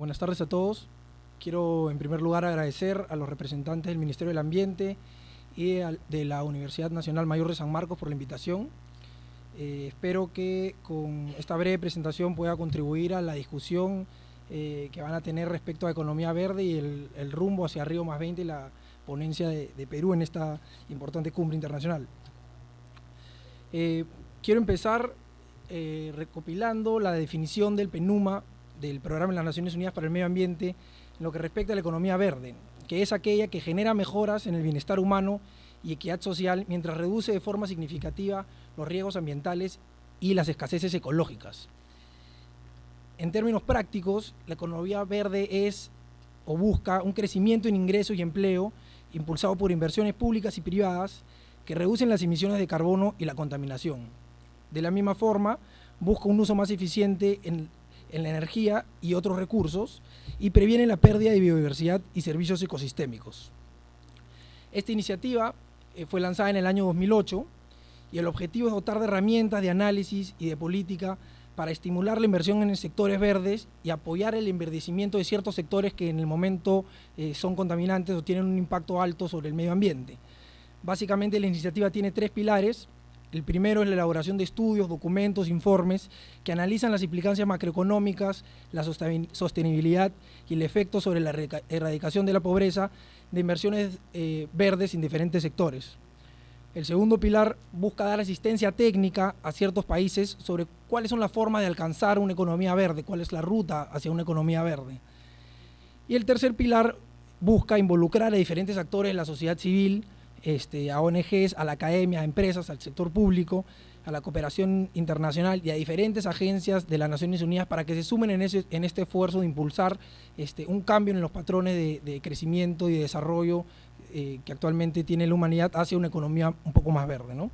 Buenas tardes a todos. Quiero en primer lugar agradecer a los representantes del Ministerio del Ambiente y de la Universidad Nacional Mayor de San Marcos por la invitación. Espero que con esta breve presentación pueda contribuir a la discusión que van a tener respecto a economía verde y el rumbo hacia Río +20 y la ponencia de Perú en esta importante cumbre internacional. Quiero empezar recopilando la definición del PNUMA, del Programa de las Naciones Unidas para el Medio Ambiente, en lo que respecta a la economía verde, que es aquella que genera mejoras en el bienestar humano y equidad social mientras reduce de forma significativa los riesgos ambientales y las escaseces ecológicas. En términos prácticos, la economía verde es o busca un crecimiento en ingresos y empleo impulsado por inversiones públicas y privadas que reducen las emisiones de carbono y la contaminación. De la misma forma, busca un uso más eficiente en la energía y otros recursos y previene la pérdida de biodiversidad y servicios ecosistémicos. Esta iniciativa fue lanzada en el año 2008 y el objetivo es dotar de herramientas de análisis y de política para estimular la inversión en sectores verdes y apoyar el enverdecimiento de ciertos sectores que en el momento son contaminantes o tienen un impacto alto sobre el medio ambiente. Básicamente la iniciativa tiene tres pilares. El primero es la elaboración de estudios, documentos, informes que analizan las implicancias macroeconómicas, la sostenibilidad y el efecto sobre la erradicación de la pobreza de inversiones verdes en diferentes sectores. El segundo pilar busca dar asistencia técnica a ciertos países sobre cuáles son las formas de alcanzar una economía verde, cuál es la ruta hacia una economía verde. Y el tercer pilar busca involucrar a diferentes actores de la sociedad civil, a ONGs, a la academia, a empresas, al sector público, a la cooperación internacional y a diferentes agencias de las Naciones Unidas para que se sumen en este esfuerzo de impulsar un cambio en los patrones de crecimiento y de desarrollo que actualmente tiene la humanidad hacia una economía un poco más verde, ¿no?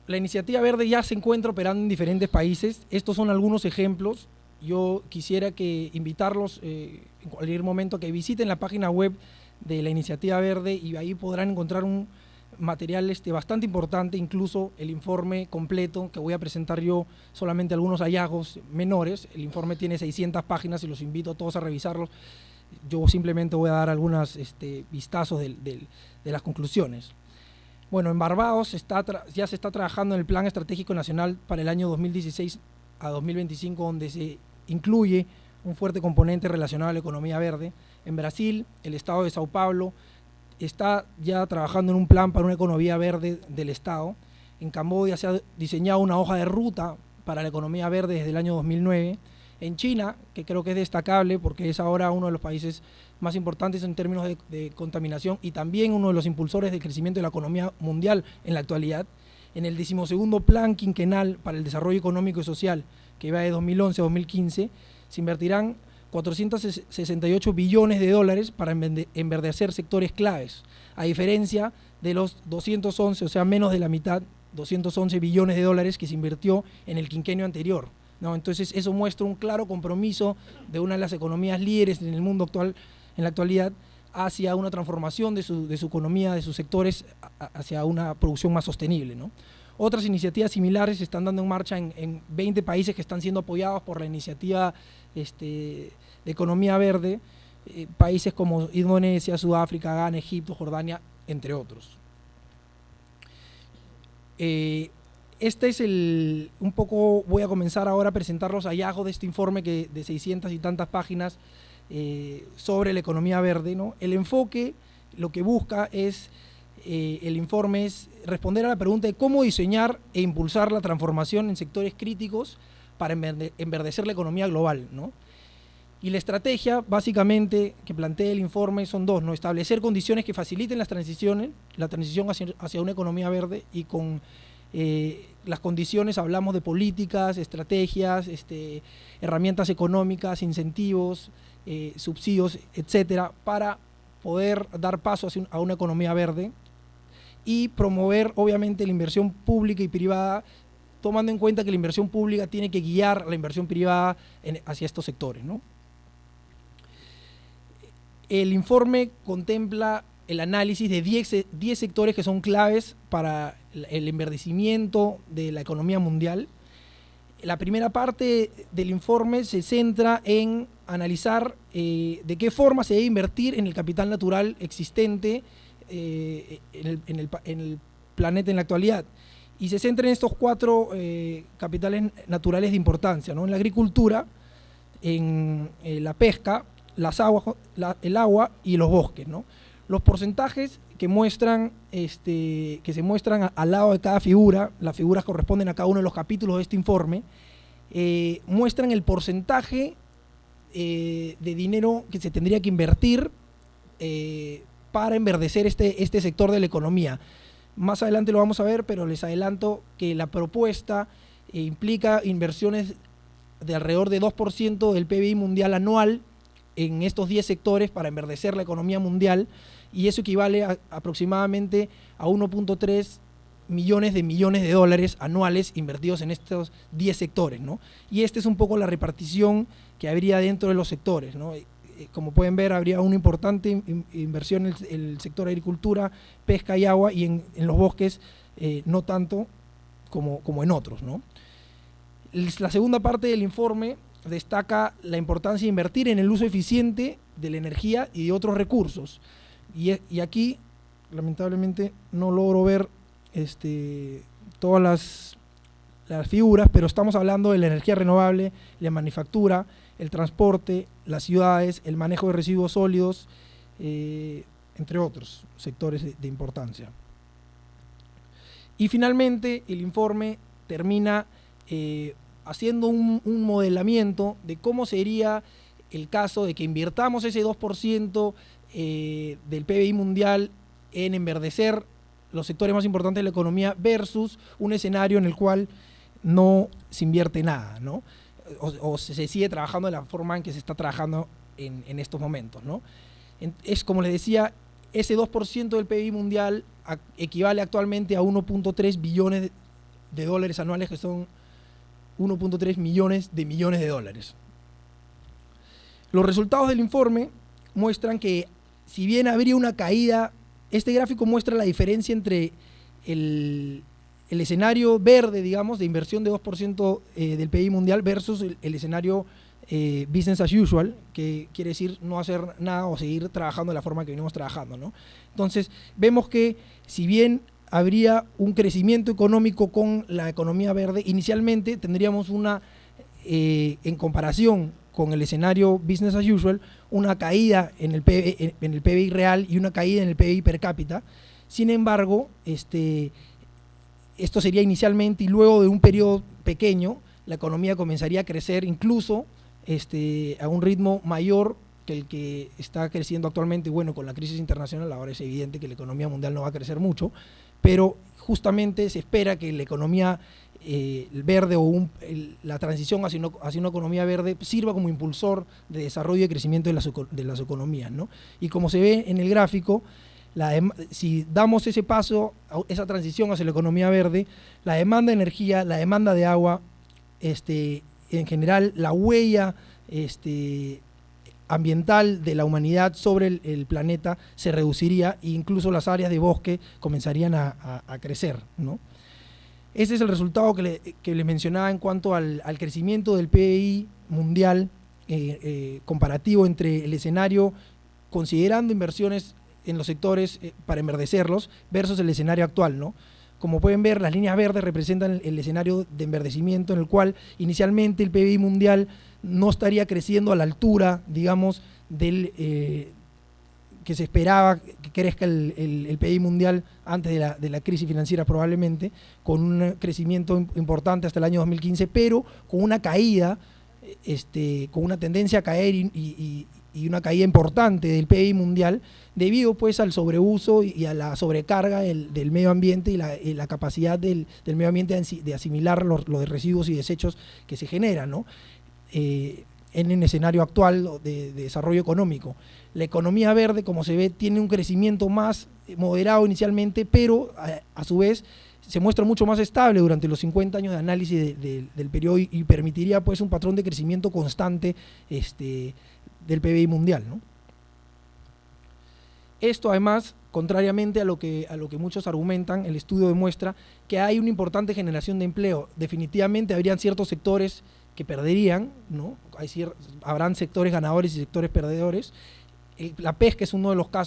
La iniciativa verde ya se encuentra operando en diferentes países. Estos son algunos ejemplos. Yo quisiera invitarlos en cualquier momento a que visiten la página web de la iniciativa verde y ahí podrán encontrar un material bastante importante, incluso el informe completo que voy a presentar yo, solamente algunos hallazgos menores. El informe tiene 600 páginas y los invito a todos a revisarlos. Yo simplemente voy a dar algunos vistazos de las conclusiones. Bueno, en Barbados ya se está trabajando en el Plan Estratégico Nacional para el año 2016 a 2025, donde se incluye un fuerte componente relacionado a la economía verde. En Brasil, el estado de Sao Paulo está ya trabajando en un plan para una economía verde del estado. En Camboya se ha diseñado una hoja de ruta para la economía verde desde el año 2009. En China, que creo que es destacable porque es ahora uno de los países más importantes en términos de contaminación y también uno de los impulsores del crecimiento de la economía mundial en la actualidad, en el 12º Plan Quinquenal para el Desarrollo Económico y Social, que va de 2011 a 2015, se invertirán 468 billones de dólares para enverdecer sectores claves, a diferencia de los 211, o sea, menos de la mitad, 211 billones de dólares que se invirtió en el quinquenio anterior, ¿no? Entonces eso muestra un claro compromiso de una de las economías líderes en el mundo actual, en la actualidad, hacia una transformación de su economía, de sus sectores, hacia una producción más sostenible, ¿no? Otras iniciativas similares se están dando en marcha en 20 países que están siendo apoyados por la iniciativa de economía verde, países como Indonesia, Sudáfrica, Ghana, Egipto, Jordania, entre otros. Un poco voy a comenzar ahora a presentar los hallazgos de este informe de 600 y tantas páginas sobre la economía verde, ¿no? El enfoque, lo que busca el informe es responder a la pregunta de cómo diseñar e impulsar la transformación en sectores críticos para enverdecer la economía global, ¿no? Y la estrategia, básicamente, que plantea el informe son dos, ¿no? Establecer condiciones que faciliten la transición hacia una economía verde, y con las condiciones hablamos de políticas, estrategias, herramientas económicas, incentivos, subsidios, etcétera, para poder dar paso a una economía verde y promover, obviamente, la inversión pública y privada, tomando en cuenta que la inversión pública tiene que guiar la inversión privada hacia estos sectores, ¿no? El informe contempla el análisis de 10 sectores que son claves para el enverdecimiento de la economía mundial. La primera parte del informe se centra en analizar de qué forma se debe invertir en el capital natural existente en el planeta en la actualidad. Y se centra en estos 4 capitales naturales de importancia, ¿no? En la agricultura, en la pesca, las aguas, el agua y los bosques, ¿no? Los porcentajes que muestran, que se muestran al lado de cada figura, las figuras corresponden a cada uno de los capítulos de este informe, muestran el porcentaje de dinero que se tendría que invertir para enverdecer este sector de la economía. Más adelante lo vamos a ver, pero les adelanto que la propuesta implica inversiones de alrededor de 2% del PBI mundial anual en estos 10 sectores para enverdecer la economía mundial, y eso equivale a aproximadamente a 1.3 millones de dólares anuales invertidos en estos 10 sectores, ¿no? Y esta es un poco la repartición que habría dentro de los sectores, ¿no? Como pueden ver, habría una importante inversión en el sector agricultura, pesca y agua, y en los bosques no tanto como en otros, ¿no? La segunda parte del informe destaca la importancia de invertir en el uso eficiente de la energía y de otros recursos. Y aquí, lamentablemente, no logro ver todas las figuras, pero estamos hablando de la energía renovable, la manufactura, el transporte, las ciudades, el manejo de residuos sólidos, entre otros sectores de importancia. Y finalmente, el informe termina haciendo un modelamiento de cómo sería el caso de que invirtamos ese 2% del PBI mundial en enverdecer los sectores más importantes de la economía versus un escenario en el cual no se invierte nada, ¿no? O se sigue trabajando de la forma en que se está trabajando en estos momentos, ¿no? Es como les decía, ese 2% del PBI mundial equivale actualmente a 1.3 billones de dólares anuales, que son 1.3 millones de dólares. Los resultados del informe muestran que, si bien habría una caída, este gráfico muestra la diferencia entre el escenario verde, digamos, de inversión de 2% del PIB mundial versus el escenario business as usual, que quiere decir no hacer nada o seguir trabajando de la forma que venimos trabajando, ¿no? Entonces, vemos que si bien habría un crecimiento económico con la economía verde, inicialmente tendríamos en comparación con el escenario business as usual, una caída en el PBI real y una caída en el PBI per cápita. Sin embargo, esto sería inicialmente, y luego de un periodo pequeño, la economía comenzaría a crecer incluso a un ritmo mayor que el que está creciendo actualmente. Bueno, con la crisis internacional ahora es evidente que la economía mundial no va a crecer mucho, pero justamente se espera que la economía verde la transición hacia una economía verde sirva como impulsor de desarrollo y crecimiento de las economías, ¿no? Y como se ve en el gráfico, si damos ese paso, esa transición hacia la economía verde, la demanda de energía, la demanda de agua, en general la huella ambiental de la humanidad sobre el planeta se reduciría, e incluso las áreas de bosque comenzarían a crecer, ¿no? Ese es el resultado que les mencionaba en cuanto al crecimiento del PBI mundial comparativo entre el escenario considerando inversiones en los sectores para enverdecerlos versus el escenario actual, ¿no? Como pueden ver, las líneas verdes representan el escenario de enverdecimiento en el cual inicialmente el PBI mundial no estaría creciendo a la altura, digamos, que se esperaba que crezca el PIB mundial antes de la crisis financiera, probablemente, con un crecimiento importante hasta el año 2015, pero con una caída, con una tendencia a caer y una caída importante del PIB mundial, debido pues al sobreuso y a la sobrecarga del medio ambiente y la capacidad del medio ambiente de asimilar los residuos y desechos que se generan, ¿no? En el escenario actual de desarrollo económico. La economía verde, como se ve, tiene un crecimiento más moderado inicialmente, pero a su vez se muestra mucho más estable durante los 50 años de análisis del periodo y permitiría pues un patrón de crecimiento constante del PBI mundial, ¿no? Esto además, contrariamente a lo que muchos argumentan, el estudio demuestra que hay una importante generación de empleo. Definitivamente habrían ciertos sectores que perderían, ¿no? Habrán sectores ganadores y sectores perdedores. La pesca es uno de los casos